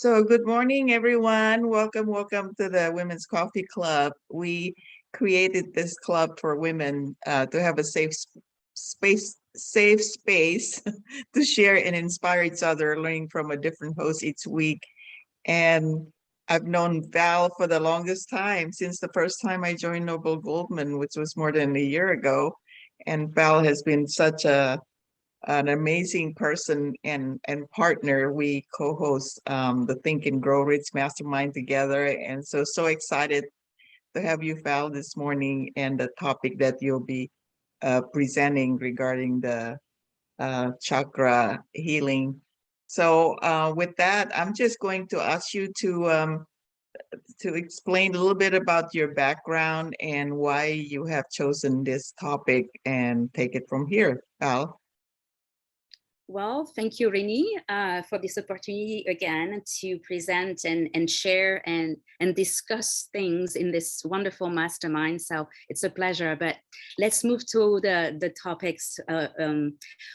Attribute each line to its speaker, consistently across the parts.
Speaker 1: So good morning, everyone. Welcome to the Women's Coffee Club. We created this club for women to have a safe space to share and inspire each other, learning from a different host each week. And I've known Val for the longest time, since the first time I joined Noble Goldman, which was more than a year ago. And Val has been such an amazing person and partner. We co-host the Think and Grow Rich Mastermind together, and so excited to have you, Val, this morning, and the topic that you'll be presenting regarding the chakra healing. So with that, I'm just going to ask you to explain a little bit about your background and why you have chosen this topic, and take it from here, Val.
Speaker 2: Well, thank you, Rini, for this opportunity again to present and share and discuss things in this wonderful mastermind. So it's a pleasure, but let's move to the topics.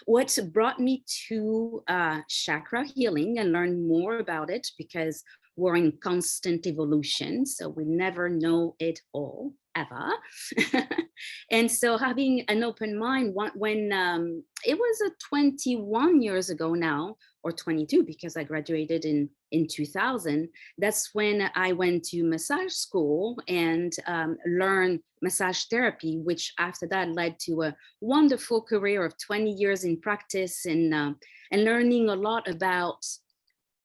Speaker 2: What brought me to chakra healing and learn more about it, because we're in constant evolution, so we never know it all, ever. And so having an open mind, when it was 21 years ago now, or 22, because I graduated in 2000, that's when I went to massage school and learned massage therapy, which after that led to a wonderful career of 20 years in practice and learning a lot about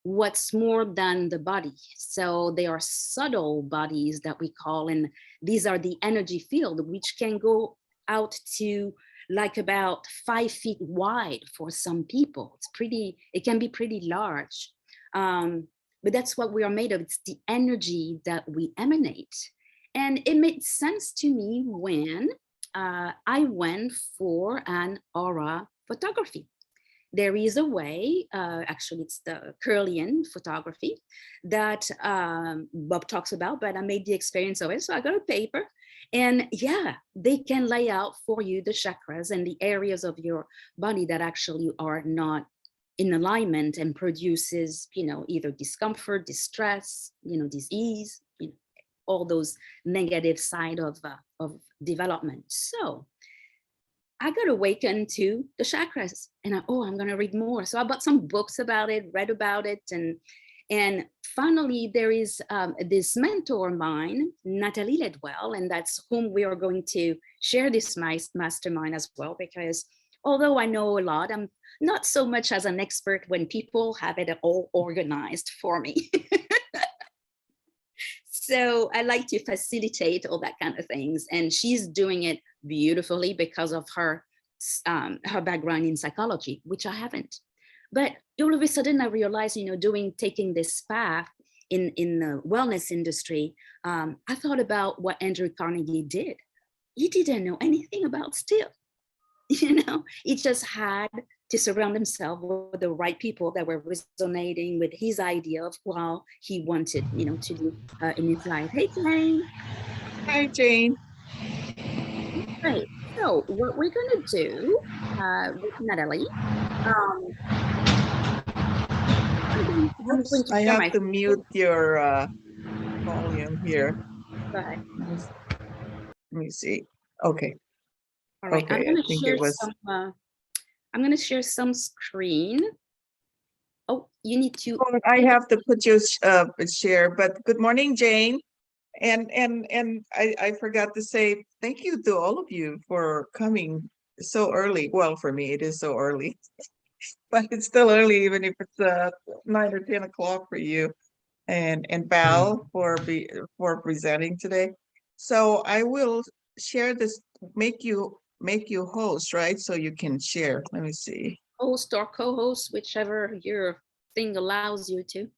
Speaker 2: what's more than the body. So they are subtle bodies that we call, and these are the energy field, which can go out to like about 5 feet wide for some people. It can be pretty large. But that's what we are made of. It's the energy that we emanate. And it made sense to me when I went for an aura photography. There is a way, actually it's the Curlian photography that Bob talks about, but I made the experience of it. So I got a paper, and yeah, they can lay out for you the chakras and the areas of your body that actually are not in alignment and produces, either discomfort, distress, disease, all those negative side of development. So I got awakened to the chakras, and I'm going to read more. So I bought some books about it, read about it. And finally, there is this mentor of mine, Natalie Ledwell, and that's whom we are going to share this mastermind as well, because although I know a lot, I'm not so much as an expert when people have it all organized for me. So I like to facilitate all that kind of things. And she's doing it beautifully because of her background in psychology, which I haven't. But all of a sudden I realized, taking this path in the wellness industry, I thought about what Andrew Carnegie did. He didn't know anything about still. He just had to surround himself with the right people that were resonating with his idea of what he wanted, to do in his life. Hey, Jane.
Speaker 1: Hi, Jane.
Speaker 2: Right. So what we're going to do with Natalie,
Speaker 1: Oops, I have to mute your volume here.
Speaker 2: Go ahead.
Speaker 1: Let me see. Okay.
Speaker 2: All right.
Speaker 1: Okay,
Speaker 2: I'm going
Speaker 1: I think
Speaker 2: to share
Speaker 1: it was.
Speaker 2: I'm going to share some screen. Oh, you need to.
Speaker 1: Oh, I have to put you share. But good morning, Jane. And I forgot to say thank you to all of you for coming so early. Well, for me, it is so early, but it's still early, even if it's 9 or 10 o'clock for you. And Val for presenting today. So I will share this, make you host, right? So you can share. Let me see.
Speaker 2: Host or co-host, whichever your thing allows you to.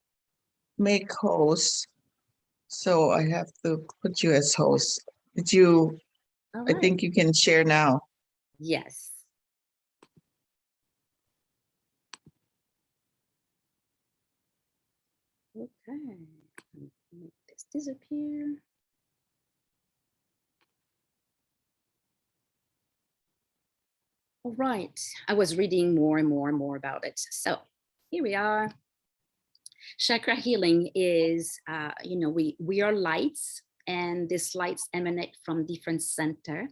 Speaker 1: Make host. So I have to put you as host. Did you?
Speaker 2: Right.
Speaker 1: I think you can share now.
Speaker 2: Yes. Okay. Make this disappear. All right. I was reading more and more about it. So here we are. Chakra healing is, we are lights, and these lights emanate from different center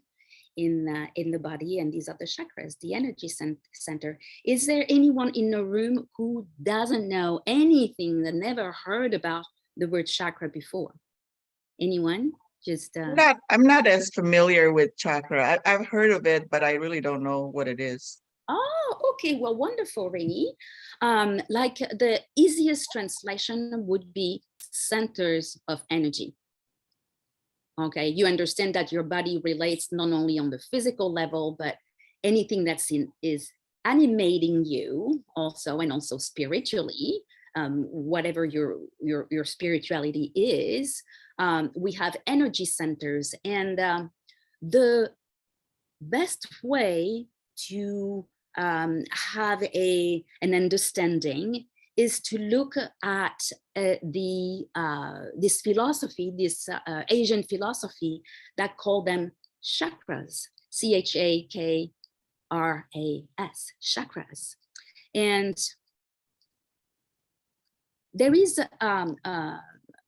Speaker 2: in the body, and these are the chakras, the energy center. Is there anyone in the room who doesn't know anything, that never heard about the word chakra before? Anyone? Just
Speaker 1: I'm not as familiar with chakra. I've heard of it, but I really don't know what it is.
Speaker 2: Oh, okay. Well, wonderful, Rainy. Like the easiest translation would be centers of energy. Okay, you understand that your body relates not only on the physical level, but anything that's is animating you also, and also spiritually, whatever your spirituality is. We have energy centers, and the best way to have an understanding is to look at this philosophy, this Asian philosophy that call them chakras, Chakras, chakras. And there is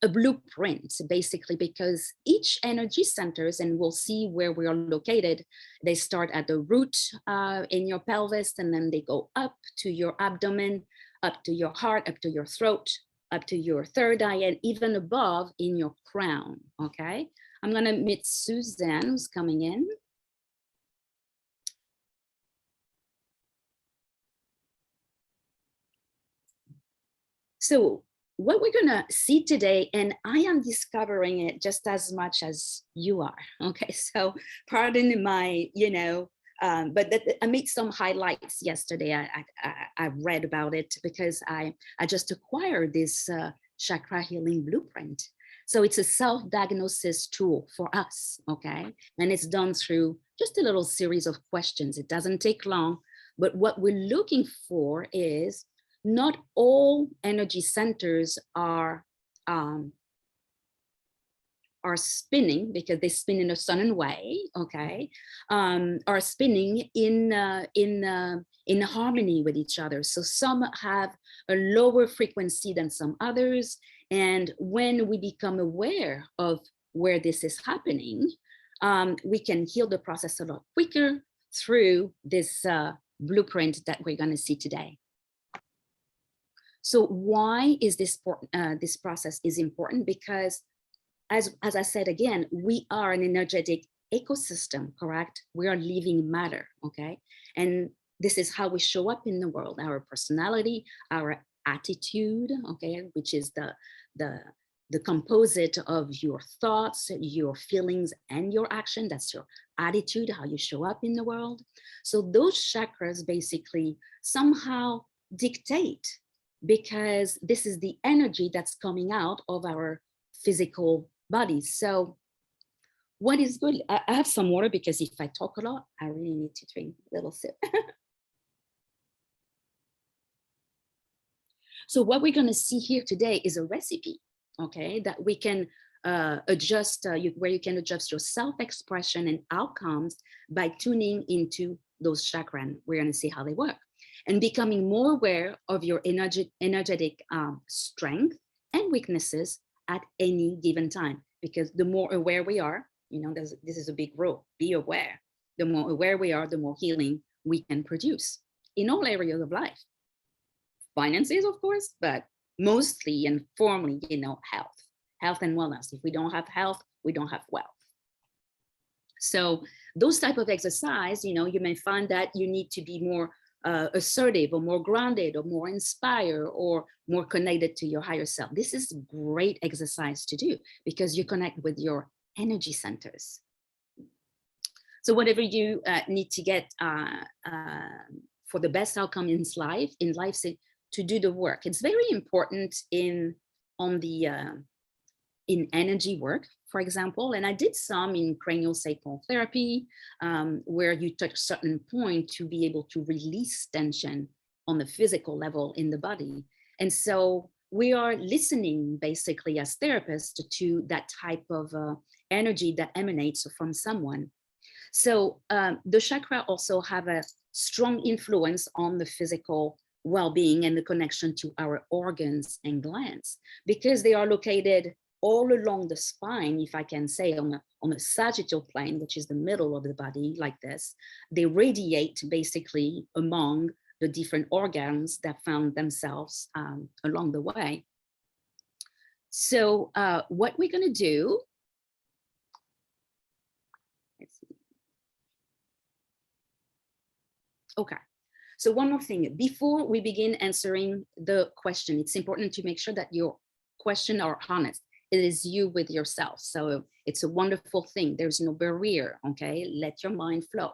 Speaker 2: a blueprint, basically, because each energy centers, and we'll see where we are located, they start at the root in your pelvis, and then they go up to your abdomen, up to your heart, up to your throat, up to your third eye, and even above in your crown, okay? I'm gonna meet Suzanne, who's coming in. So what we're gonna see today, and I am discovering it just as much as you are, okay? So pardon my, but I made some highlights yesterday. I read about it because I just acquired this chakra healing blueprint. So it's a self-diagnosis tool for us, okay? And it's done through just a little series of questions. It doesn't take long, but what we're looking for is not all energy centers are spinning, because they spin in a certain way, okay, are spinning in harmony with each other. So some have a lower frequency than some others. And when we become aware of where this is happening, we can heal the process a lot quicker through this blueprint that we're going to see today. So why is this process is important? Because as I said again, we are an energetic ecosystem, correct? We are living matter, okay? And this is how we show up in the world, our personality, our attitude, okay, which is the composite of your thoughts, your feelings, and your action. That's your attitude, how you show up in the world. So those chakras basically somehow dictate, because this is the energy that's coming out of our physical bodies. So what is good? I have some water, because if I talk a lot, I really need to drink a little sip. So what we're going to see here today is a recipe, okay, that we can adjust, where you can adjust your self-expression and outcomes by tuning into those chakras. We're going to see how they work, and becoming more aware of your energetic strength and weaknesses at any given time. Because the more aware we are, this is a big rule, be aware. The more aware we are, the more healing we can produce in all areas of life. Finances, of course, but mostly and formally, health and wellness. If we don't have health, we don't have wealth. So those type of exercise, you may find that you need to be more assertive, or more grounded, or more inspired, or more connected to your higher self. This is great exercise to do, because you connect with your energy centers. So whatever you need to get for the best outcome in life, to do the work. It's very important in energy work, for example, and I did some in cranial sacral therapy, where you touch certain point to be able to release tension on the physical level in the body. And so we are listening basically as therapists to that type of energy that emanates from someone. So the chakra also have a strong influence on the physical well-being and the connection to our organs and glands, because they are located all along the spine, if I can say, on a sagittal plane, which is the middle of the body, like this. They radiate basically among the different organs that found themselves along the way. So what we're going to do, let's see. Okay. So one more thing, before we begin answering the question, it's important to make sure that your question are honest. It is you with yourself. So it's a wonderful thing. There's no barrier, okay? Let your mind flow.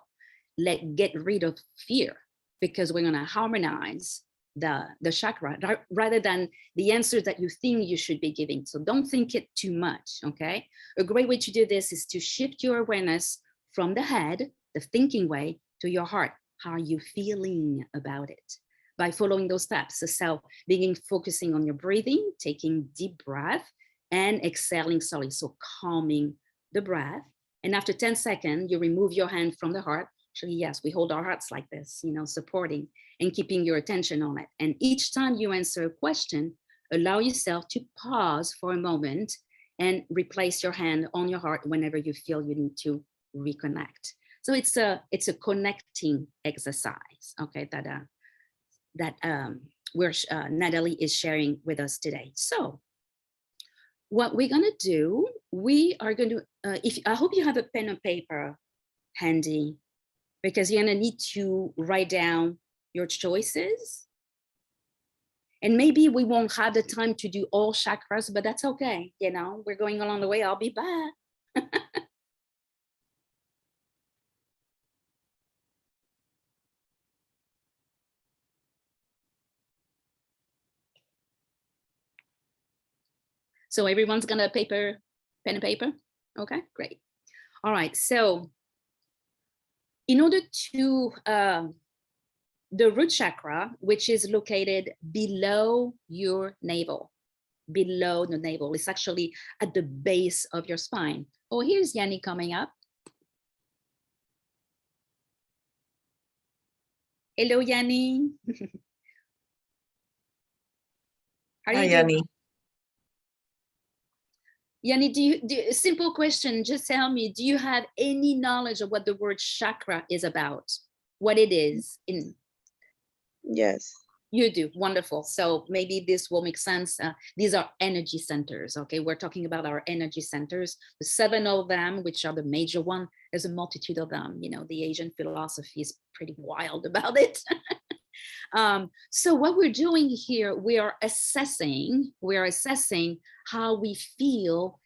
Speaker 2: Get rid of fear, because we're gonna harmonize the chakra rather than the answer that you think you should be giving. So don't think it too much, okay? A great way to do this is to shift your awareness from the head, the thinking way, to your heart. How are you feeling about it? By following those steps. So begin focusing on your breathing, taking deep breath and exhaling slowly. So calming the breath. And after 10 seconds, you remove your hand from the heart. Actually, yes, we hold our hearts like this, you know, supporting and keeping your attention on it. And each time you answer a question, allow yourself to pause for a moment and replace your hand on your heart whenever you feel you need to reconnect. So it's a connecting exercise, okay, that Natalie is sharing with us today. So what we're gonna do, we are going to, I hope you have a pen and paper handy, because you're gonna need to write down your choices. And maybe we won't have the time to do all chakras, but that's okay. You know, we're going along the way, I'll be back. So everyone's gonna pen and paper? Okay, great. All right, so in order to, the root chakra, which is located below your navel, below the navel, it's actually at the base of your spine. Oh, here's Yanni coming up. Hello, Yanni. How are you doing?
Speaker 1: Yanni.
Speaker 2: Yanni, simple question, just tell me, do you have any knowledge of what the word chakra is about? What it is?
Speaker 3: Yes.
Speaker 2: You do, wonderful. So maybe this will make sense. These are energy centers, okay? We're talking about our energy centers, the 7 of them, which are the major one. There's a multitude of them. You know, the Asian philosophy is pretty wild about it. So what we're doing here, we are assessing how we feel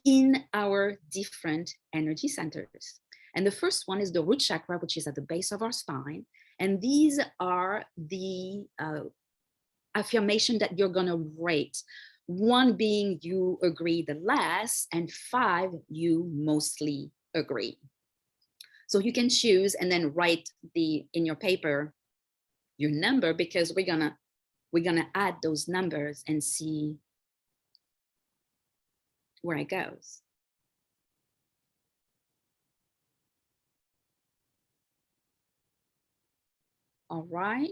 Speaker 2: in our different energy centers. And the first one is the root chakra, which is at the base of our spine. And these are the affirmation that you're gonna rate. 1 being you agree the less, and 5 you mostly agree. So you can choose and then write in your paper your number, because we're gonna add those numbers and see where it goes. All right.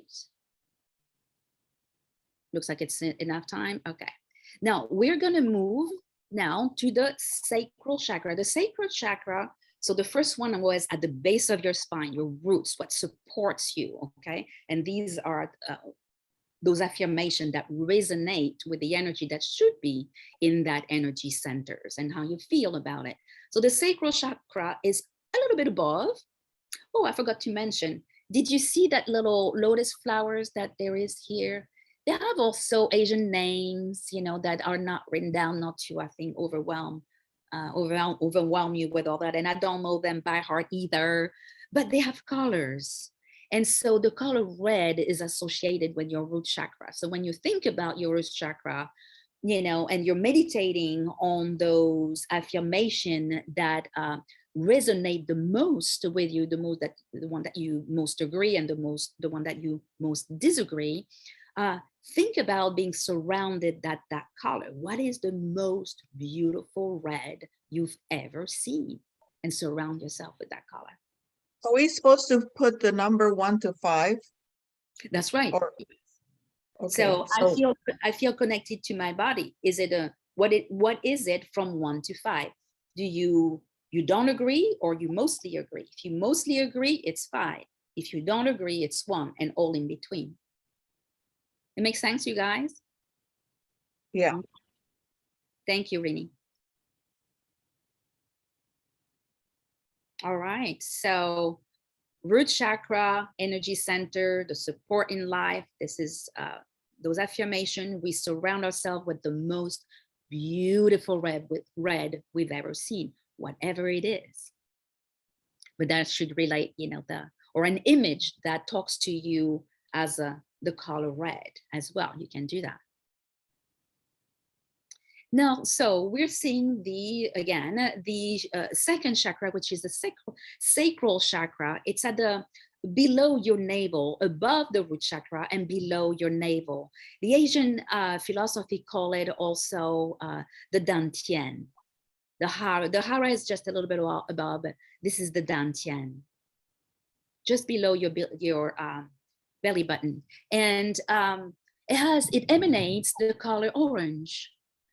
Speaker 2: Looks like it's enough time. Okay. Now we're gonna move now to the sacral chakra. The sacral chakra, so the first one was at the base of your spine, your roots, what supports you, okay? And these are those affirmations that resonate with the energy that should be in that energy centers and how you feel about it. So the sacral chakra is a little bit above. Oh, I forgot to mention, did you see that little lotus flowers that there is here? They have also Asian names, you know, that are not written down, not to, I think, overwhelm you with all that. And I don't know them by heart either, but they have colors. And so the color red is associated with your root chakra. So when you think about your root chakra, you know, and you're meditating on those affirmations that resonate the most with you, the one that you most agree, and the one that you most disagree, think about being surrounded that color. What is the most beautiful red you've ever seen? And surround yourself with that color.
Speaker 1: Are we supposed to put the number 1 to 5?
Speaker 2: That's right.
Speaker 1: Or, Okay.
Speaker 2: So I feel connected to my body. Is it a what is it from 1 to 5? Do you don't agree, or you mostly agree? If you mostly agree, it's 5. If you don't agree, it's 1, and all in between. It makes sense, you guys?
Speaker 1: Yeah.
Speaker 2: Thank you, Rini. All right, so root chakra, energy center, the support in life. This is those affirmations. We surround ourselves with the most beautiful red we've ever seen, whatever it is. But that should relate, or an image that talks to you as the color red as well. You can do that. Now, so we're seeing the second chakra, which is the sacral chakra. It's at the below your navel, above the root chakra and below your navel. The Asian philosophy call it also the dantian. The hara is just a little bit above. This is the dantian, just below your belly button, and it emanates the color orange.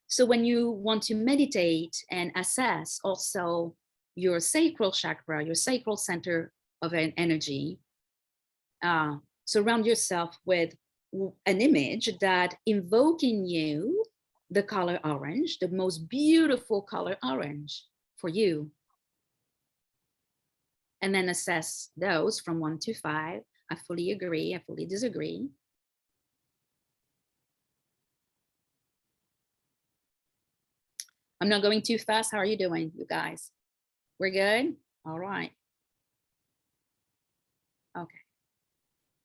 Speaker 2: So when you want to meditate and assess also your sacral chakra, your sacral center of an energy, surround yourself with an image that invoking you the color orange, the most beautiful color orange for you. And then assess those from 1 to 5. I fully agree, I fully disagree. I'm not going too fast. How are you doing, you guys? We're good? All right. Okay.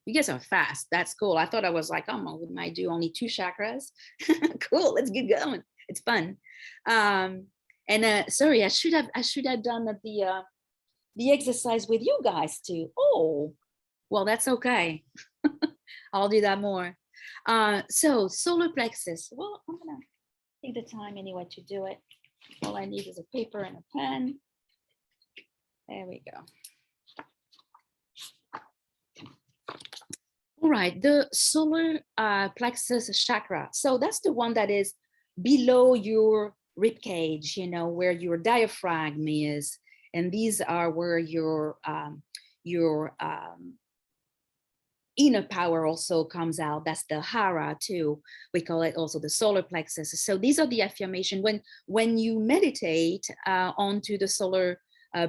Speaker 2: You guys are fast. That's cool. I thought I was like, oh, we might do only 2 chakras. Cool, let's get going. It's fun. Sorry, I should have done the exercise with you guys too. Oh, well, that's okay. I'll do that more. So solar plexus. Well, I'm gonna take the time anyway to do it. All I need is a paper and a pen. There we go. All right, the solar plexus chakra. So that's the one that is below your rib cage, where your diaphragm is. And these are where your inner power also comes out. That's the hara too. We call it also the solar plexus. So these are the affirmation. When you meditate onto the solar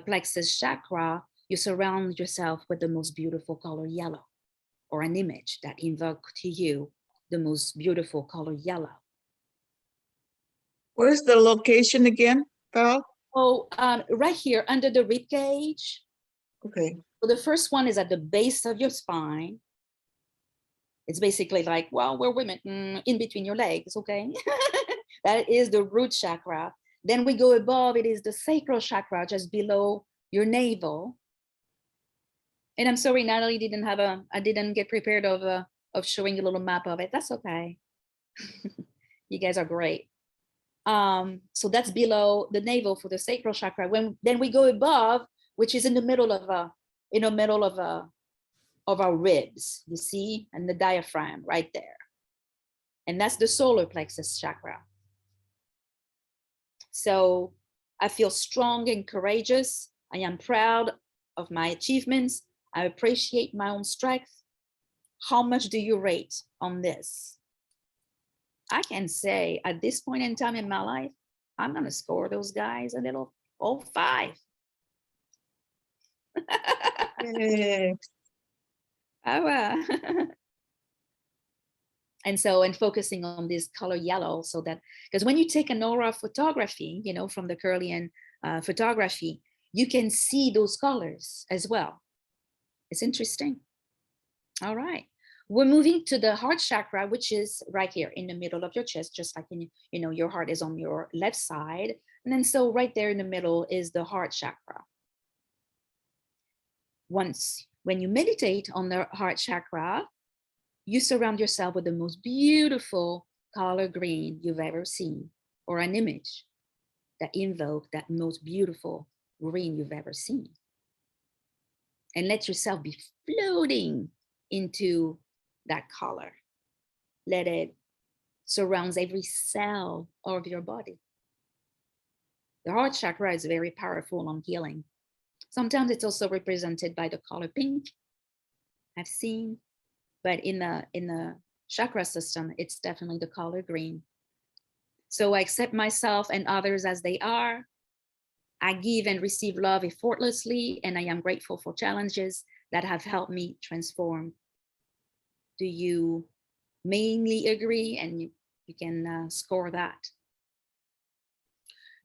Speaker 2: plexus chakra, you surround yourself with the most beautiful color yellow, or an image that invoke to you the most beautiful color yellow.
Speaker 1: Where's the location again, Val?
Speaker 2: Oh, right here under the rib cage.
Speaker 1: Okay.
Speaker 2: So the first one is at the base of your spine. It's basically like, well, we're women, in between your legs, okay? That is the root chakra. Then we go above, it is the sacral chakra, just below your navel. And I'm sorry, Natalie I didn't get prepared of showing a little map of it. That's okay. You guys are great. So that's below the navel for the sacral chakra. Then we go above, which is in the middle of our ribs, you see, and the diaphragm right there. And that's the solar plexus chakra. So I feel strong and courageous. I am proud of my achievements. I appreciate my own strength. How much do you rate on this? I can say at this point in time in my life, I'm going to score those guys a little 5.
Speaker 1: Yay.
Speaker 2: And focusing on this color yellow, so that, because when you take an aura photography, from the Kirlian photography, you can see those colors as well. It's interesting. All right. We're moving to the heart chakra, which is right here in the middle of your chest, just like your heart is on your left side. And then so right there in the middle is the heart chakra. When you meditate on the heart chakra, you surround yourself with the most beautiful color green you've ever seen, or an image that invoke that most beautiful green you've ever seen. And let yourself be floating into that color. Let it surround every cell of your body. The heart chakra is very powerful on healing. Sometimes it's also represented by the color pink, I've seen, but in the chakra system, it's definitely the color green. So I accept myself and others as they are. I give and receive love effortlessly, and I am grateful for challenges that have helped me transform. Do you mainly agree? And you can score that.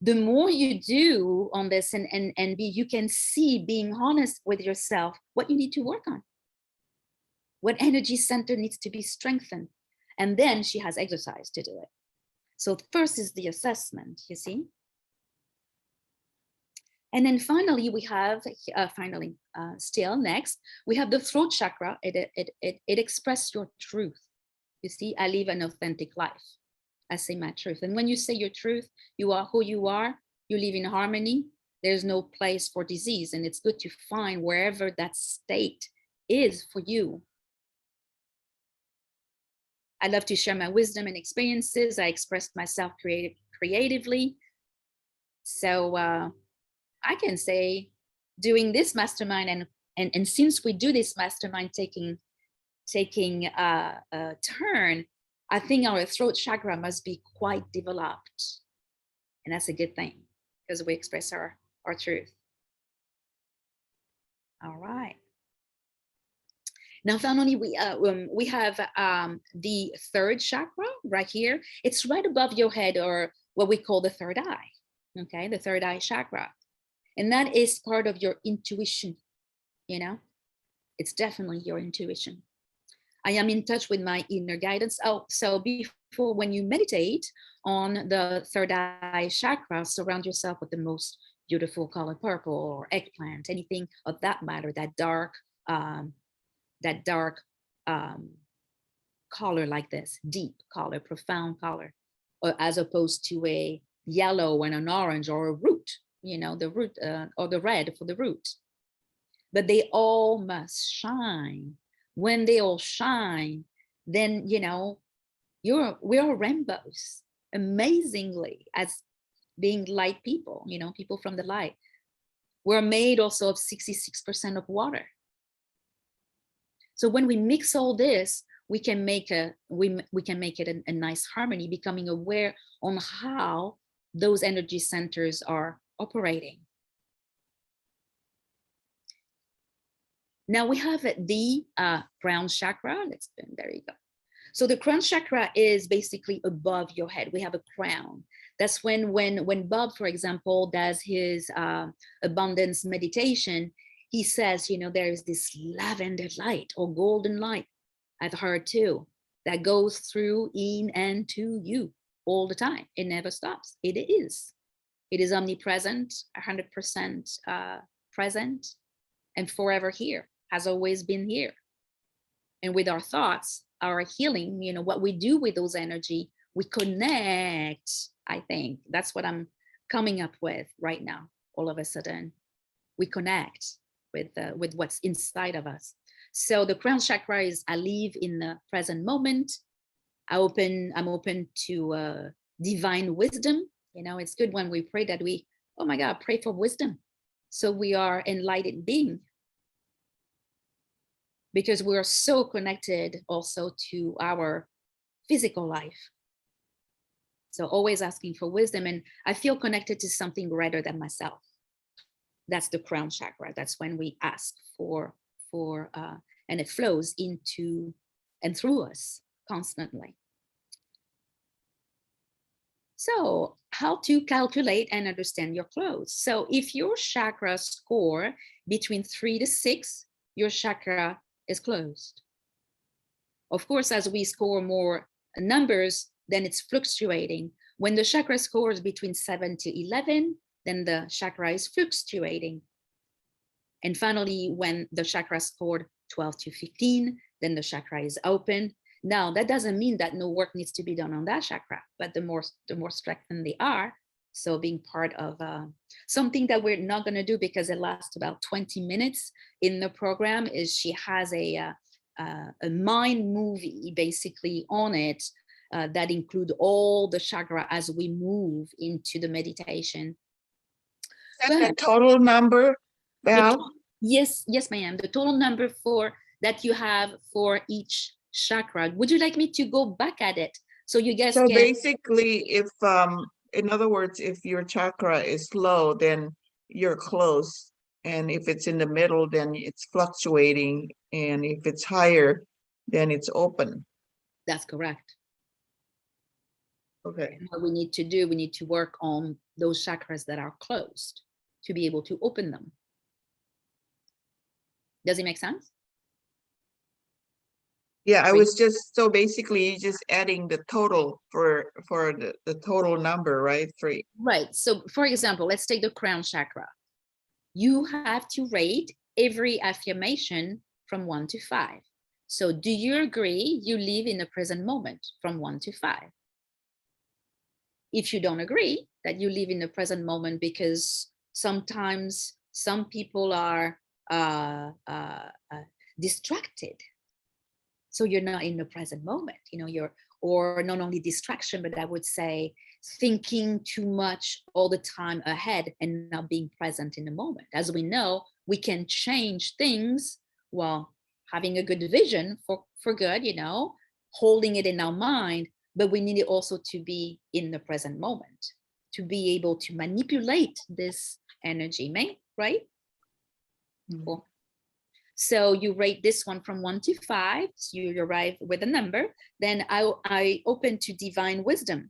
Speaker 2: The more you do on this and you can see, being honest with yourself, what you need to work on, what energy center needs to be strengthened. And then she has exercise to do it. So first is the assessment, you see. And then finally, we have, still next, we have the throat chakra. It expresses your truth. You see, I live an authentic life. I say my truth. And when you say your truth, you are who you are, you live in harmony, there's no place for disease. And it's good to find wherever that state is for you. I love to share my wisdom and experiences. I express myself creatively. So I can say, doing this mastermind, and since we do this mastermind taking a turn, I think our throat chakra must be quite developed. And that's a good thing, because we express our truth. All right. Now, finally, we have the third chakra right here. It's right above your head, or what we call the third eye. Okay, the third eye chakra. And that is part of your intuition, you know? It's definitely your intuition. I am in touch with my inner guidance. Oh, so before, when you meditate on the third eye chakra, surround yourself with the most beautiful color, purple or eggplant, anything of that matter, that dark color like this, deep color, profound color, or as opposed to a yellow and an orange or a root, you know, the root or the red for the root. But they all must shine. When they all shine, then, you know, we're rainbows, amazingly, as being light people, you know, people from the light. We're made also of 66% of water. So when we mix all this, we can make it a nice harmony, becoming aware on how those energy centers are operating. Now we have the crown chakra. There you go. So the crown chakra is basically above your head. We have a crown. That's when Bob, for example, does his abundance meditation, he says, you know, there is this lavender light or golden light, I've heard too, that goes through in and to you all the time. It never stops. It is omnipresent, 100% present, and forever here, has always been here. And with our thoughts, our healing, you know, what we do with those energy, we connect. I think that's what I'm coming up with right now. All of a sudden, we connect with what's inside of us. So the crown chakra is, I live in the present moment. I'm open to divine wisdom. You know, it's good when we pray that we, oh my God, pray for wisdom. So we are enlightened being, because we are so connected also to our physical life. So always asking for wisdom, and I feel connected to something greater than myself. That's the crown chakra. That's when we ask for and it flows into and through us constantly. So how to calculate and understand your clothes. So if your chakra score between 3 to 6, your chakra is closed. Of course, as we score more numbers, then it's fluctuating. When the chakra scores between 7 to 11, then the chakra is fluctuating. And finally, when the chakra scored 12 to 15, then the chakra is open. Now, that doesn't mean that no work needs to be done on that chakra, but the more strengthened they are. So being part of something that we're not going to do because it lasts about 20 minutes in the program is she has a a mind movie basically on it that include all the chakra as we move into the meditation.
Speaker 1: Is that the total number, Val?
Speaker 2: Yes, ma'am. The total number that you have for each chakra. Would you like me to go back at it so you guys
Speaker 1: So
Speaker 2: can?
Speaker 1: basically, if in other words, if your chakra is low, then you're close. And if it's in the middle, then it's fluctuating. And if it's higher, then it's open.
Speaker 2: That's correct.
Speaker 1: Okay.
Speaker 2: And what we need to do, we need to work on those chakras that are closed to be able to open them. Does it make sense?
Speaker 1: Yeah, I was just, so basically you're just adding the total for the total number, right?
Speaker 2: Right. So for example, let's take the crown chakra. You have to rate every affirmation from 1 to 5. So do you agree you live in the present moment from 1 to 5? If you don't agree that you live in the present moment, because sometimes some people are distracted, so you're not in the present moment, or not only distraction, but I would say thinking too much all the time ahead and not being present in the moment. As we know, we can change things while having a good vision for good, holding it in our mind, but we need it also to be in the present moment, to be able to manipulate this energy, right? Mm-hmm. Cool. So you rate this one from 1 to 5. So you arrive with a number. Then I open to divine wisdom.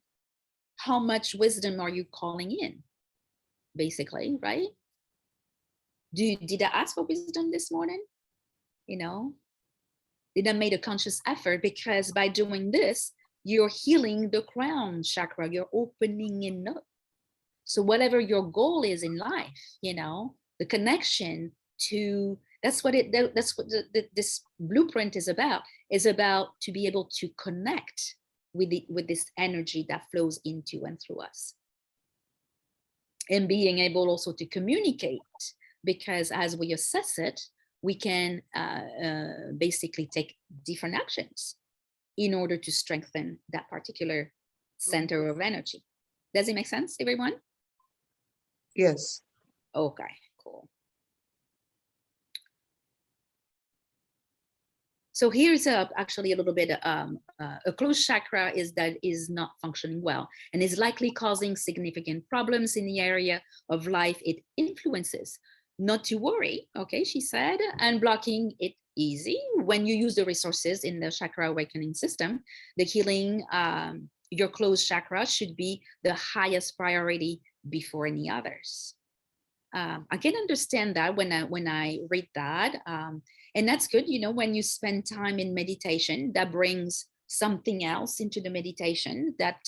Speaker 2: How much wisdom are you calling in? Basically, right? Did I ask for wisdom this morning? Did I make a conscious effort? Because by doing this, you're healing the crown chakra. You're opening it up. So whatever your goal is in life, the connection to, that's what this blueprint is about to be able to connect with this energy that flows into and through us. And being able also to communicate, because as we assess it, we can basically take different actions in order to strengthen that particular center of energy. Does it make sense, everyone?
Speaker 1: Yes.
Speaker 2: Okay, cool. So here's actually a little bit, a closed chakra is not functioning well and is likely causing significant problems in the area of life it influences. Not to worry, okay, she said, and blocking it easy. When you use the resources in the chakra awakening system, the healing your closed chakra should be the highest priority before any others. I can understand that when I read that. And that's good, when you spend time in meditation, that brings something else into the meditation that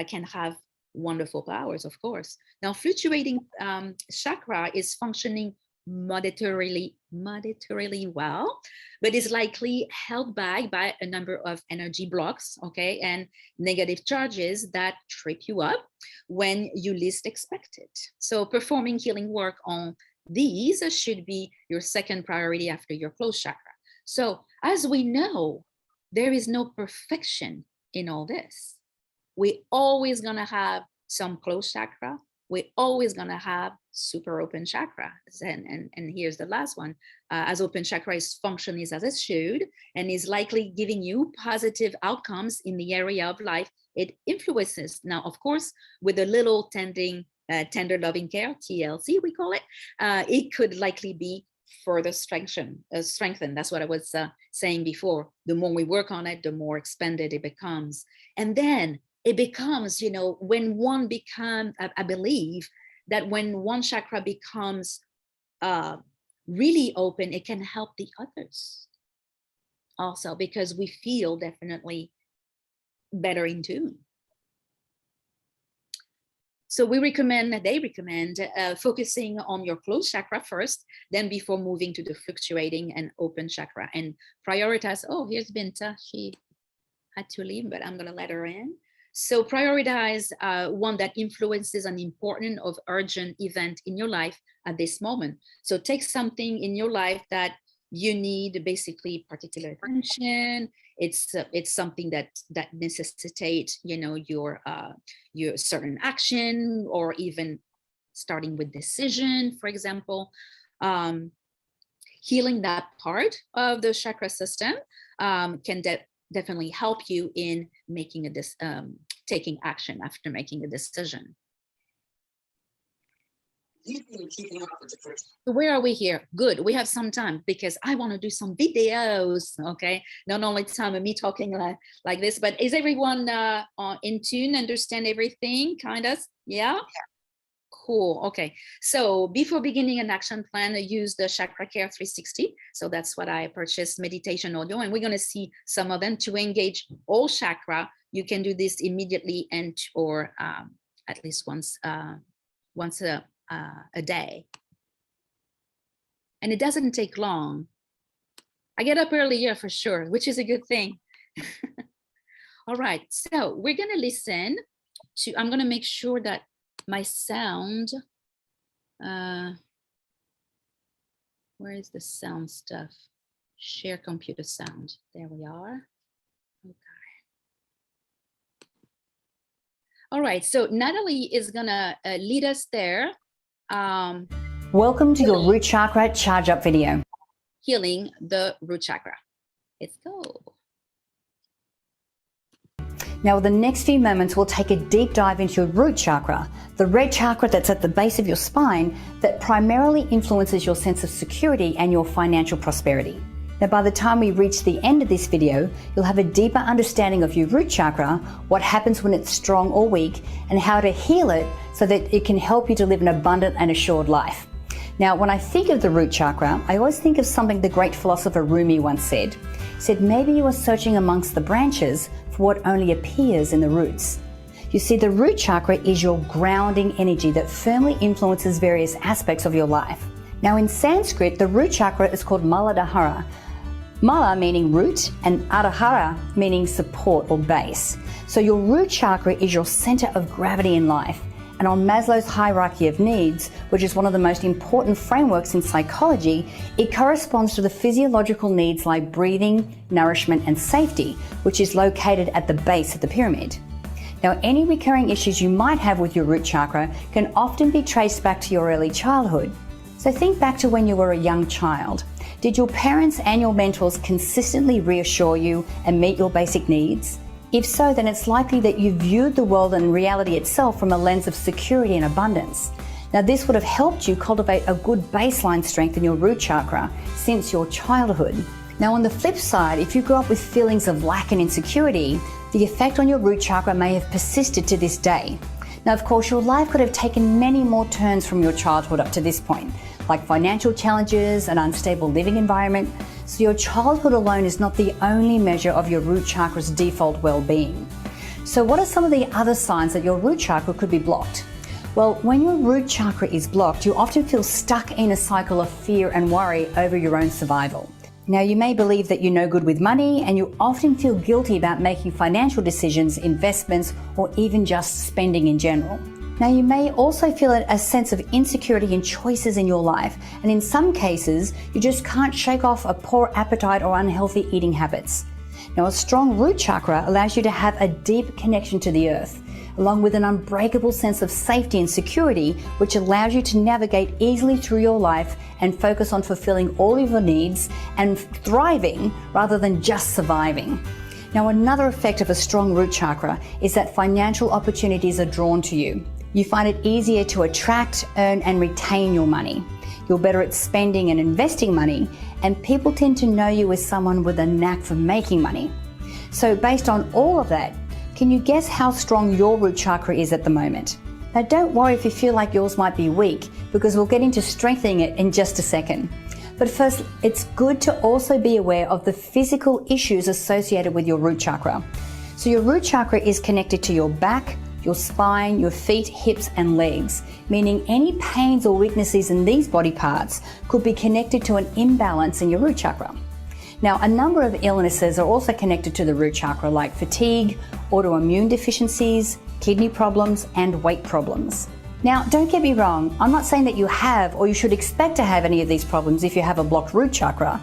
Speaker 2: can have wonderful powers, of course. Now, fluctuating chakra is functioning moderately well, but is likely held back by a number of energy blocks, okay, and negative charges that trip you up when you least expect it. So performing healing work on these should be your second priority after your closed chakra. So as we know, there is no perfection in all this. We're always gonna have some closed chakra. We're always gonna have super open chakra. And here's the last one. As open chakra is functioning as it should, and is likely giving you positive outcomes in the area of life it influences. Now, of course, with a little tender loving care, TLC we call it, it could likely be further strengthened. That's what I was saying before. The more we work on it, the more expanded it becomes. And then it becomes, when one becomes, I believe that when one chakra becomes really open, it can help the others also, because we feel definitely better in tune. So they recommend focusing on your closed chakra first, then before moving to the fluctuating and open chakra, and prioritize. Oh, here's Binta. She had to leave, but I'm gonna let her in. So prioritize one that influences an important or urgent event in your life at this moment. So take something in your life that you need basically particular attention. It's something that necessitates, you know, your certain action, or even starting with decision, for example. Healing that part of the chakra system can definitely help you in making taking action after making a decision. So where are we here? Good, we have some time, because I want to do some videos. Okay, not only time of me talking like this, but is everyone in tune, understand everything, kind of? Yeah. Cool. Okay. So before beginning an action plan, I use the Chakra Care 360. So that's what I purchased, meditation audio, and we're going to see some of them to engage all chakra. You can do this immediately or at least once a day. And it doesn't take long. I get up earlier for sure, which is a good thing. All right. So we're going to listen to, I'm going to make sure that my sound, where is the sound stuff? Share computer sound. There we are. Okay. All right, so Natalie is gonna lead us there.
Speaker 4: Welcome to your root chakra charge up video.
Speaker 2: Healing the root chakra. Let's go.
Speaker 4: Now, the next few moments, we'll take a deep dive into your root chakra, the red chakra that's at the base of your spine that primarily influences your sense of security and your financial prosperity. Now, by the time we reach the end of this video, you'll have a deeper understanding of your root chakra, what happens when it's strong or weak, and how to heal it so that it can help you to live an abundant and assured life. Now, when I think of the root chakra, I always think of something the great philosopher Rumi once said. He said, maybe you are searching amongst the branches for what only appears in the roots. You see, the root chakra is your grounding energy that firmly influences various aspects of your life. Now, in Sanskrit, the root chakra is called Muladhara. Mala meaning root and Adhara meaning support or base. So your root chakra is your center of gravity in life. And on Maslow's hierarchy of needs, which is one of the most important frameworks in psychology, it corresponds to the physiological needs like breathing, nourishment, and safety, which is located at the base of the pyramid. Now, any recurring issues you might have with your root chakra can often be traced back to your early childhood. So think back to when you were a young child. Did your parents and your mentors consistently reassure you and meet your basic needs? If so, then it's likely that you viewed the world and reality itself from a lens of security and abundance. Now, this would have helped you cultivate a good baseline strength in your root chakra since your childhood. Now, on the flip side, if you grew up with feelings of lack and insecurity, the effect on your root chakra may have persisted to this day. Now, of course, your life could have taken many more turns from your childhood up to this point, like financial challenges, an unstable living environment. So your childhood alone is not the only measure of your root chakra's default well-being. So what are some of the other signs that your root chakra could be blocked? Well, when your root chakra is blocked, you often feel stuck in a cycle of fear and worry over your own survival. Now, you may believe that you're no good with money, and you often feel guilty about making financial decisions, investments, or even just spending in general. Now, you may also feel a sense of insecurity in choices in your life, and in some cases, you just can't shake off a poor appetite or unhealthy eating habits. Now, a strong root chakra allows you to have a deep connection to the earth, along with an unbreakable sense of safety and security, which allows you to navigate easily through your life and focus on fulfilling all of your needs and thriving rather than just surviving. Now, another effect of a strong root chakra is that financial opportunities are drawn to you. You find it easier to attract, earn, and retain your money. You're better at spending and investing money, and people tend to know you as someone with a knack for making money. So based on all of that, can you guess how strong your root chakra is at the moment? Now, don't worry if you feel like yours might be weak, because we'll get into strengthening it in just a second. But first, it's good to also be aware of the physical issues associated with your root chakra. So your root chakra is connected to your back, your spine, your feet, hips, and legs, meaning any pains or weaknesses in these body parts could be connected to an imbalance in your root chakra. Now, a number of illnesses are also connected to the root chakra, like fatigue, autoimmune deficiencies, kidney problems, and weight problems. Now, don't get me wrong, I'm not saying that you have or you should expect to have any of these problems if you have a blocked root chakra,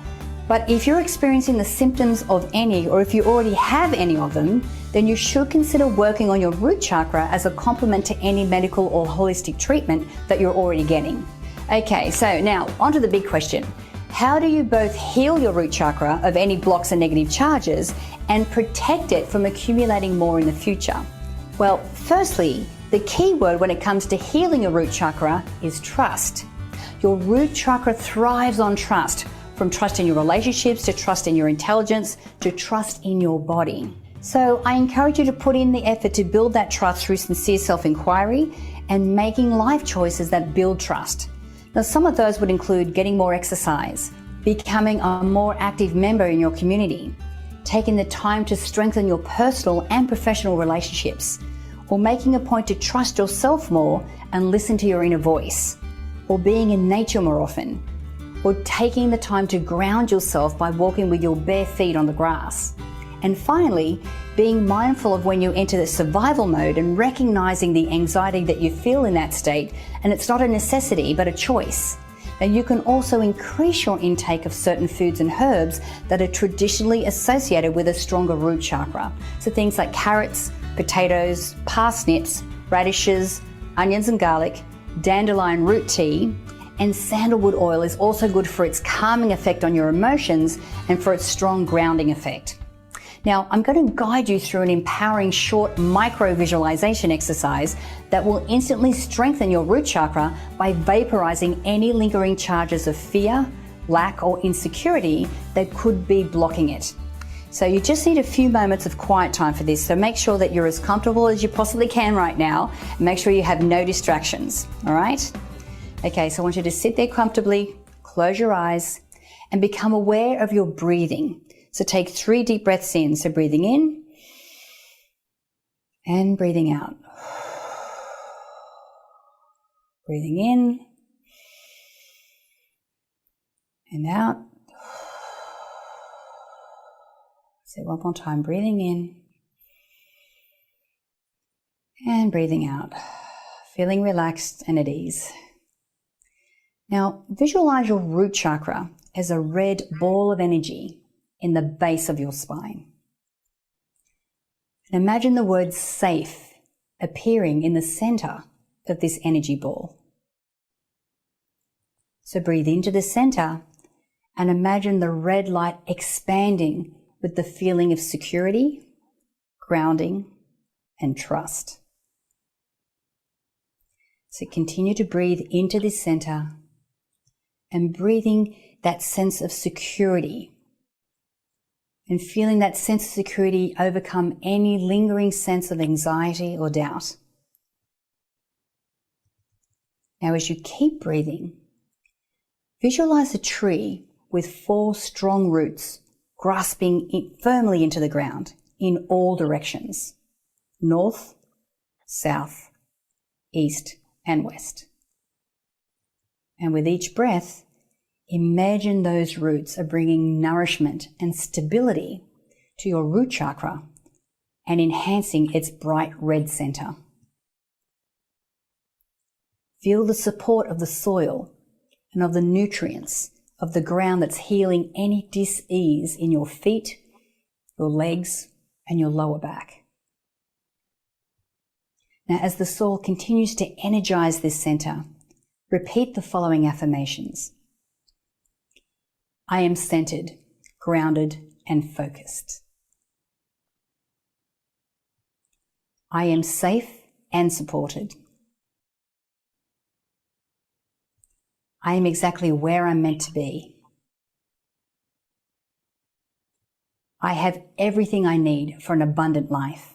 Speaker 4: But if you're experiencing the symptoms of any, or if you already have any of them, then you should consider working on your root chakra as a complement to any medical or holistic treatment that you're already getting. Okay, so now onto the big question. How do you both heal your root chakra of any blocks and negative charges and protect it from accumulating more in the future? Well, firstly, the key word when it comes to healing your root chakra is trust. Your root chakra thrives on trust, from trust in your relationships, to trust in your intelligence, to trust in your body. So I encourage you to put in the effort to build that trust through sincere self-inquiry and making life choices that build trust. Now, some of those would include getting more exercise, becoming a more active member in your community, taking the time to strengthen your personal and professional relationships, or making a point to trust yourself more and listen to your inner voice, or being in nature more often, or taking the time to ground yourself by walking with your bare feet on the grass. And finally, being mindful of when you enter the survival mode and recognizing the anxiety that you feel in that state, and it's not a necessity but a choice. Now, you can also increase your intake of certain foods and herbs that are traditionally associated with a stronger root chakra. So things like carrots, potatoes, parsnips, radishes, onions and garlic, dandelion root tea, and sandalwood oil is also good for its calming effect on your emotions and for its strong grounding effect. Now, I'm going to guide you through an empowering short micro visualization exercise that will instantly strengthen your root chakra by vaporizing any lingering charges of fear, lack, or insecurity that could be blocking it. So you just need a few moments of quiet time for this, so make sure that you're as comfortable as you possibly can right now, and make sure you have no distractions, all right? Okay, so I want you to sit there comfortably, close your eyes, and become aware of your breathing. So take 3 deep breaths in. So breathing in and breathing out. Breathing in and out. So one more time, breathing in and breathing out. Feeling relaxed and at ease. Now visualize your root chakra as a red ball of energy in the base of your spine. And imagine the word safe appearing in the center of this energy ball. So breathe into the center and imagine the red light expanding with the feeling of security, grounding, and trust. So continue to breathe into this center and breathing that sense of security, and feeling that sense of security overcome any lingering sense of anxiety or doubt. Now, as you keep breathing, visualize a tree with 4 strong roots grasping firmly into the ground in all directions: north, south, east, and west. And with each breath, imagine those roots are bringing nourishment and stability to your root chakra and enhancing its bright red center. Feel the support of the soil and of the nutrients of the ground that's healing any dis-ease in your feet, your legs, and your lower back. Now, as the soil continues to energize this center, repeat the following affirmations. I am centered, grounded, and focused. I am safe and supported. I am exactly where I'm meant to be. I have everything I need for an abundant life.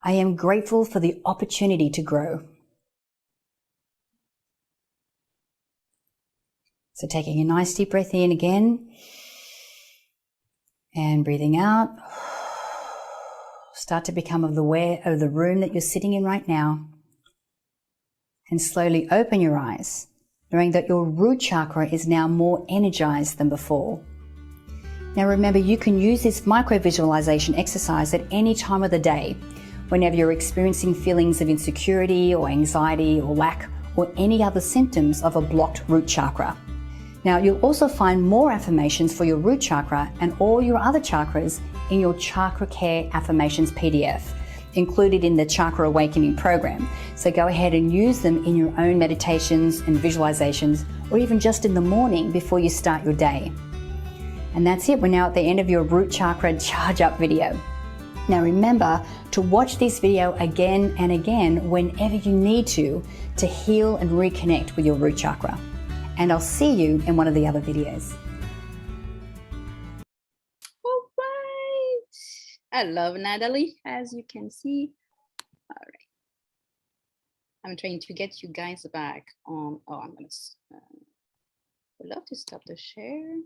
Speaker 4: I am grateful for the opportunity to grow. So taking a nice deep breath in again and breathing out. Start to become aware of the room that you're sitting in right now, and slowly open your eyes, knowing that your root chakra is now more energized than before. Now remember, you can use this micro visualization exercise at any time of the day, whenever you're experiencing feelings of insecurity or anxiety or lack or any other symptoms of a blocked root chakra. Now, you'll also find more affirmations for your root chakra and all your other chakras in your Chakra Care Affirmations PDF, included in the Chakra Awakening program. So go ahead and use them in your own meditations and visualizations, or even just in the morning before you start your day. And that's it. We're now at the end of your root chakra charge up video. Now remember to watch this video again and again whenever you need to heal and reconnect with your root chakra. And I'll see you in one of the other videos.
Speaker 2: All right. I love Natalie, as you can see. All right. I'm trying to get you guys back on. Oh, I'm gonna. Would love to stop the share.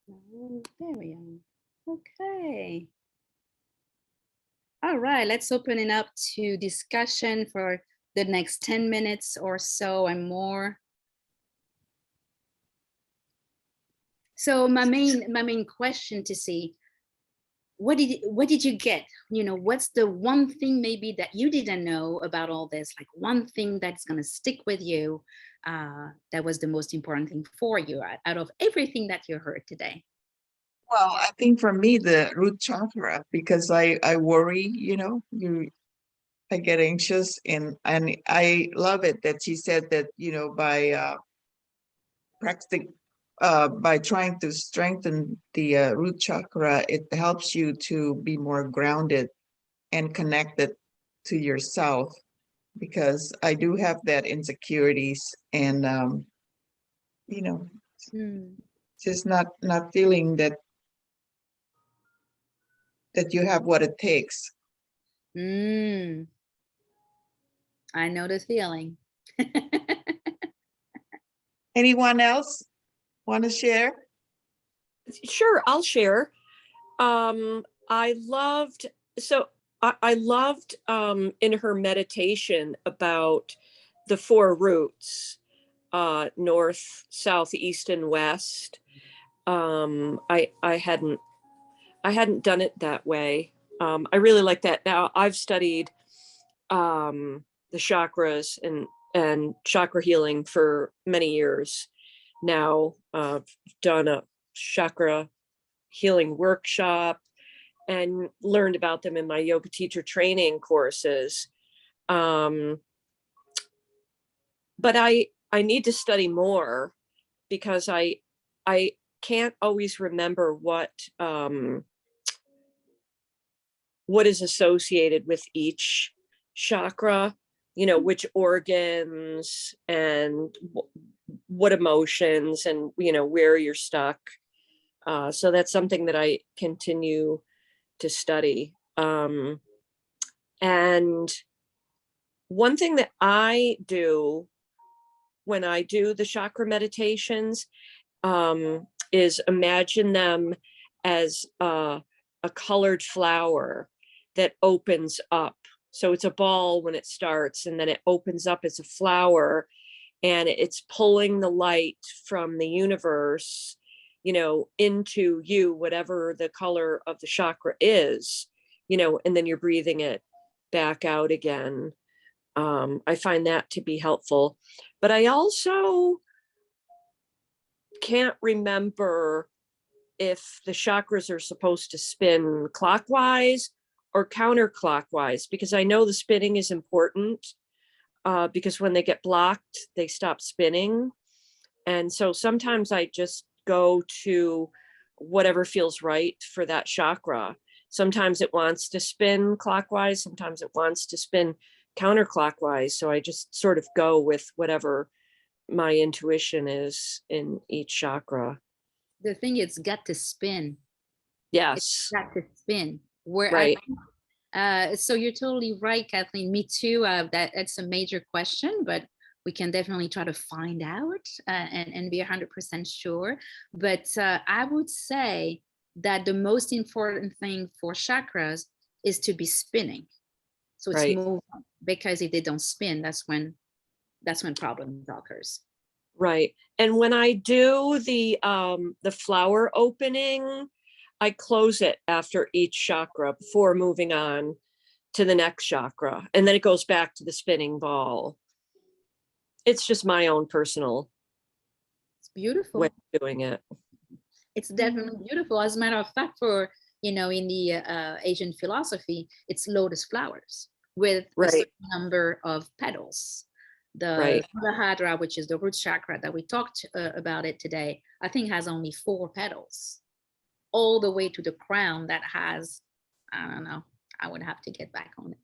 Speaker 2: There we are. Okay. All right. Let's open it up to discussion for the next 10 minutes or so and more. So my main question to see, what did you get? You know, what's the one thing maybe that you didn't know about all this? Like one thing that's gonna stick with you, that was the most important thing for you out of everything that you heard today?
Speaker 1: Well, I think for me, the root chakra, because I worry, you know, I get anxious, and I love it that she said that, you know, by practicing, by trying to strengthen the root chakra, it helps you to be more grounded and connected to yourself, because I do have that insecurities, and you know, just not feeling that you have what it takes.
Speaker 2: I know the feeling.
Speaker 1: Anyone else want to share?
Speaker 5: Sure, I'll share. I loved in her meditation about the four roots, north, south, east, and west. I hadn't done it that way. I really like that. Now I've studied the chakras and chakra healing for many years now. Done a chakra healing workshop and learned about them in my yoga teacher training courses. But I need to study more, because I can't always remember what is associated with each chakra, you know, which organs and what emotions, and, you know, where you're stuck. So that's something that I continue to study. And one thing that I do when I do the chakra meditations is imagine them as a colored flower that opens up. So it's a ball when it starts, and then it opens up as a flower, and it's pulling the light from the universe, you know, into you, whatever the color of the chakra is, you know, and then you're breathing it back out again. I find that to be helpful. But I also can't remember if the chakras are supposed to spin clockwise or counterclockwise, because I know the spinning is important, because when they get blocked, they stop spinning. And so sometimes I just go to whatever feels right for that chakra. Sometimes it wants to spin clockwise, sometimes it wants to spin counterclockwise. So I just sort of go with whatever my intuition is in each chakra.
Speaker 2: The thing is, got to spin.
Speaker 5: Yes.
Speaker 2: It's got to spin. Where
Speaker 5: right.
Speaker 2: So you're totally right, Kathleen. Me too. That's a major question, but we can definitely try to find out and be 100% sure. But I would say that the most important thing for chakras is to be spinning. So it's moving, because if they don't spin, that's when problems occurs.
Speaker 5: Right. And when I do the flower opening, I close it after each chakra before moving on to the next chakra. And then it goes back to the spinning ball. It's just my own personal
Speaker 2: Beautiful.
Speaker 5: way of doing it.
Speaker 2: It's definitely beautiful. As a matter of fact, for, in the Asian philosophy, it's lotus flowers with a
Speaker 5: Right.
Speaker 2: certain number of petals. The
Speaker 5: Right.
Speaker 2: Muladhara, which is the root chakra that we talked about it today, I think has only 4 petals, all the way to the crown that has, I don't know, I would have to get back on it.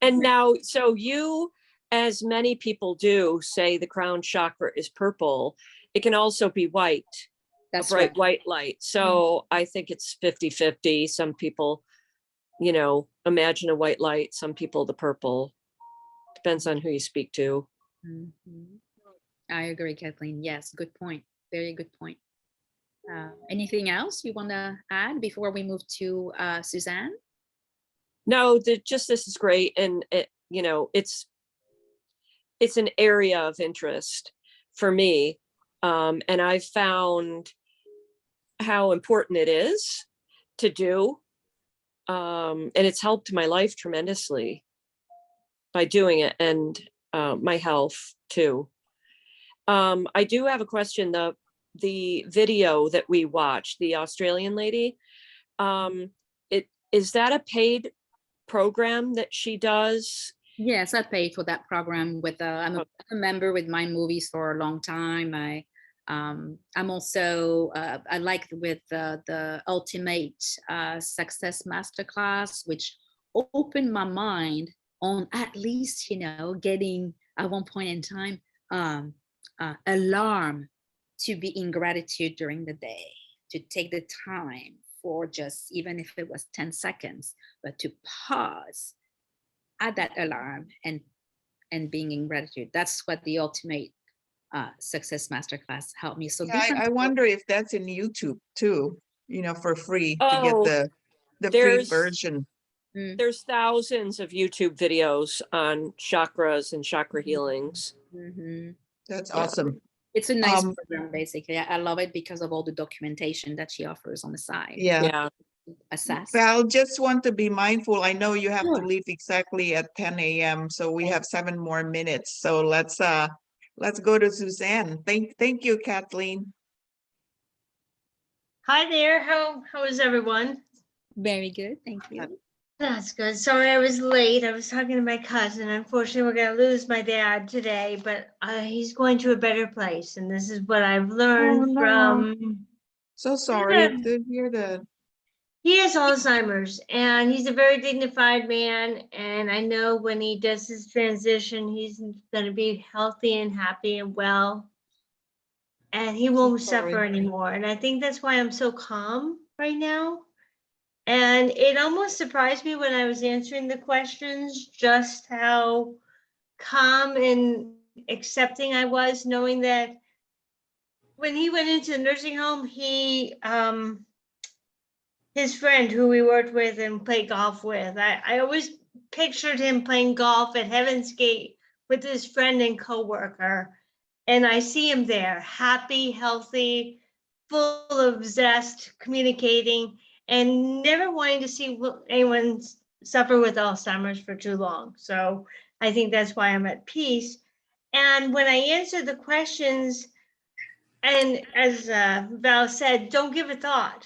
Speaker 5: And now, so you, as many people do, say the crown chakra is purple. It can also be white,
Speaker 2: That's
Speaker 5: a bright
Speaker 2: right.
Speaker 5: white light. So I think it's 50-50. Some people, imagine a white light, some people the purple. Depends on who you speak to.
Speaker 2: Mhm. I agree, Kathleen. Yes, good point. Very good point. Anything else you want to add before we move to Suzanne?
Speaker 5: No, this is great. And it's an area of interest for me. And I've found how important it is to do. And it's helped my life tremendously by doing it, and my health too. I do have a question. The video that we watched, the Australian lady, is that a paid program that she does?
Speaker 2: Yes, I paid for that program with I'm a member with Mind Movies for a long time. I'm also I like with the Ultimate Success Masterclass, which opened my mind on at least getting at one point in time alarm to be in gratitude during the day, to take the time for just, even if it was 10 seconds, but to pause at that alarm and being in gratitude. That's what the Ultimate Success Masterclass helped me. So
Speaker 1: Yeah, I wonder if that's in YouTube too, for free to get the free version.
Speaker 5: There's thousands of YouTube videos on chakras and chakra healings.
Speaker 2: Mm-hmm.
Speaker 1: That's awesome.
Speaker 2: It's a nice program, basically. I love it because of all the documentation that she offers on the side.
Speaker 1: Yeah.
Speaker 2: Assess.
Speaker 1: Val, just want to be mindful. I know you have
Speaker 2: Sure.
Speaker 1: to leave exactly at 10 a.m. So we have 7 more minutes. So let's go to Suzanne. Thank you, Kathleen.
Speaker 6: Hi there. How is everyone?
Speaker 2: Very good. Thank you.
Speaker 6: That's good. Sorry I was late. I was talking to my cousin. Unfortunately, we're going to lose my dad today, but he's going to a better place. And this is what I've learned from.
Speaker 1: So sorry to hear that.
Speaker 6: He has Alzheimer's, and he's a very dignified man. And I know when he does his transition, he's going to be healthy and happy and well. And he won't suffer anymore. And I think that's why I'm so calm right now. And it almost surprised me when I was answering the questions, just how calm and accepting I was, knowing that when he went into the nursing home, his friend who we worked with and played golf with, I always pictured him playing golf at Heaven's Gate with his friend and coworker. And I see him there, happy, healthy, full of zest, communicating, and never wanting to see anyone suffer with Alzheimer's for too long. So I think that's why I'm at peace. And when I answered the questions, and as Val said, don't give a thought.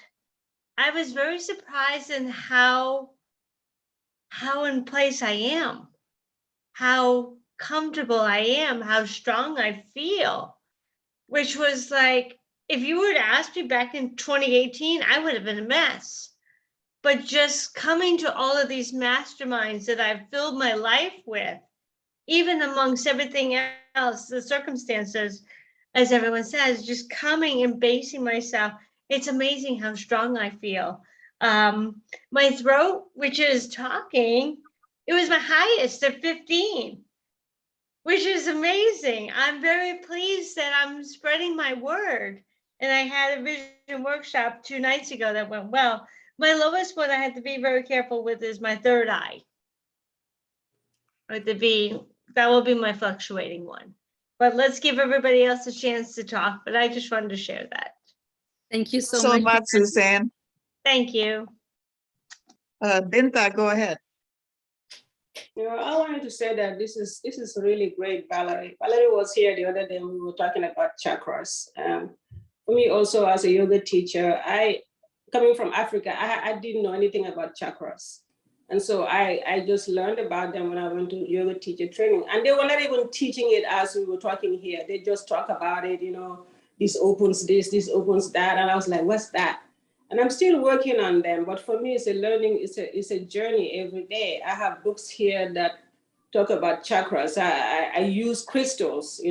Speaker 6: I was very surprised in how in place I am, how comfortable I am, how strong I feel, which was like, if you were to ask me back in 2018, I would have been a mess. But just coming to all of these masterminds that I've filled my life with, even amongst everything else, the circumstances, as everyone says, just coming and basing myself, it's amazing how strong I feel. My throat, which is talking, it was my highest at 15. Which is amazing. I'm very pleased that I'm spreading my word. And I had a vision workshop 2 nights ago that went well. My lowest one I had to be very careful with is my third eye. That will be my fluctuating one. But let's give everybody else a chance to talk. But I just wanted to share that.
Speaker 2: Thank you so much,
Speaker 1: Suzanne.
Speaker 6: Thank you.
Speaker 1: Binta, go ahead.
Speaker 7: I wanted to say that this is really great, Valerie. Valerie was here the other day and we were talking about chakras. For me also as a yoga teacher, coming from Africa, I didn't know anything about chakras. And so I just learned about them when I went to yoga teacher training. And they were not even teaching it as we were talking here. They just talk about it, this opens this opens that. And I was like, what's that? And I'm still working on them, but for me, it's a learning, it's a journey every day. I have books here that talk about chakras. I use crystals,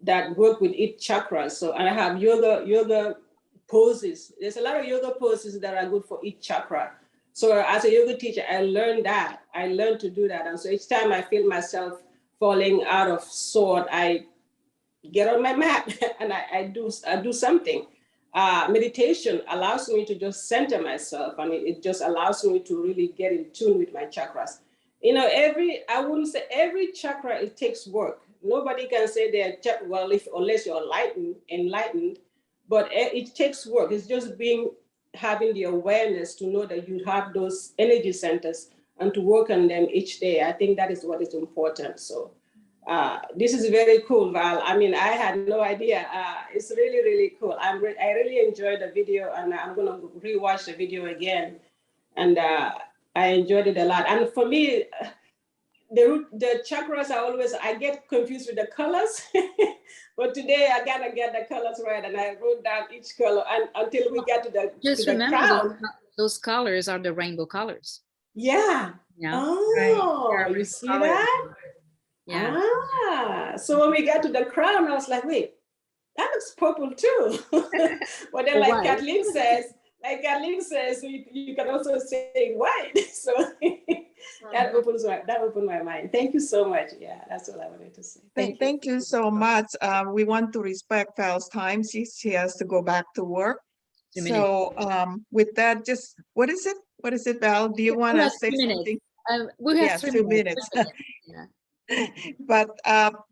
Speaker 7: that work with each chakra. So, and I have yoga poses. There's a lot of yoga poses that are good for each chakra. So as a yoga teacher, I learned that. I learned to do that. And so each time I feel myself falling out of sort, I get on my mat and I do something. Meditation allows me to just center myself, and it just allows me to really get in tune with my chakras. I wouldn't say every chakra, it takes work. Nobody can say they're, unless you're enlightened, but it takes work. It's just having the awareness to know that you have those energy centers and to work on them each day. I think that is what is important. So this is very cool, Val. I mean, I had no idea. It's really, really cool. I really enjoyed the video, and I'm going to rewatch the video again. And I enjoyed it a lot. And for me, the chakras are always, I get confused with the colors. But today I gotta get the colors right, and I wrote down each color until we get to the
Speaker 2: Just
Speaker 7: to the
Speaker 2: remember
Speaker 7: crown.
Speaker 2: those colors are the rainbow colors.
Speaker 7: Yeah.
Speaker 2: Yeah.
Speaker 7: Oh,
Speaker 2: Right.
Speaker 7: you see that?
Speaker 2: Yeah.
Speaker 7: So when we got to the crown, I was like, wait, that looks purple too. But then, like Kathleen says, you can also say white. So that opened my mind. Thank you so much. Yeah, that's all I wanted to say.
Speaker 1: Thank you so much. We want to respect Val's time. She has to go back to work. So with that, just what is it, Val? Do you want to say something?
Speaker 2: We have 3 minutes.
Speaker 1: Yeah. But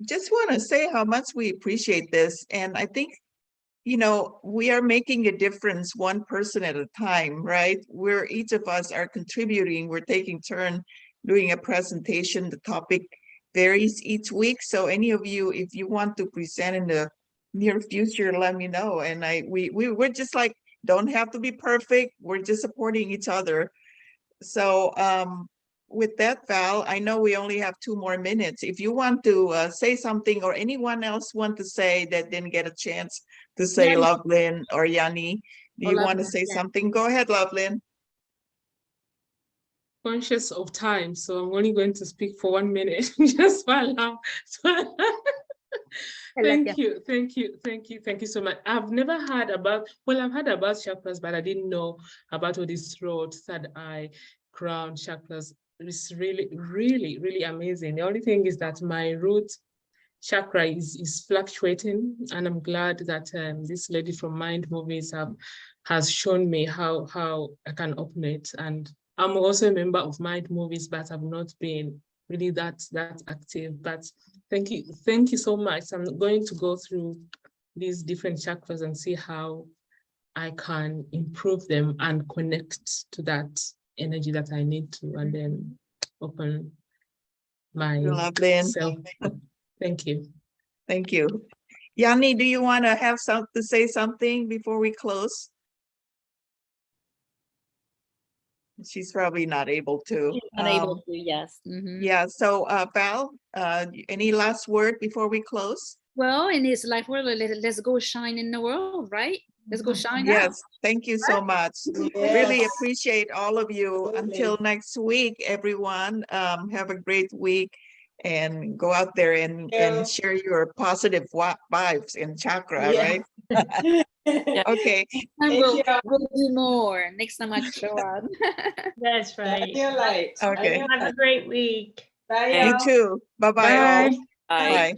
Speaker 1: just want to say how much we appreciate this. And I think, we are making a difference one person at a time, right? Where each of us are contributing, we're taking turn doing a presentation. The topic varies each week. So any of you, if you want to present in the near future, let me know. And we're just like, don't have to be perfect. We're just supporting each other. So with that, Val, I know we only have 2 more minutes. If you want to say something, or anyone else want to say that didn't get a chance to say, Lovelyn or Yanni, do you want to say something? Go ahead, Lovelyn.
Speaker 8: Conscious of time, so I'm only going to speak for 1 minute. Just for now. Thank you so much. I've never heard about, I've heard about chakras, but I didn't know about all these throat, third eye, crown chakras. It's really, really, really amazing. The only thing is that my root chakra is fluctuating, and I'm glad that this lady from Mind Movies has shown me how I can open it. And I'm also a member of Mind Movies, but I've not been really that active. But thank you so much. I'm going to go through these different chakras and see how I can improve them and connect to that energy that I need to, and then open myself. Thank you.
Speaker 1: Thank you. Yanni, do you want to have to say something before we close? She's probably not able to.
Speaker 2: She's unable to, yes.
Speaker 1: Yeah, so Val, any last word before we close?
Speaker 2: Well, in this life world, let's go shine in the world, right? Let's go shine out.
Speaker 1: Yes, thank you so much. Really appreciate all of you. Until next week, everyone, have a great week, and go out there and share your positive vibes in chakra, right? Okay.
Speaker 2: We'll do more next time I show up.
Speaker 6: That's right.
Speaker 7: Okay.
Speaker 6: Have a great week.
Speaker 7: Bye.
Speaker 1: You too. Bye-bye all.
Speaker 5: Bye.
Speaker 1: Bye.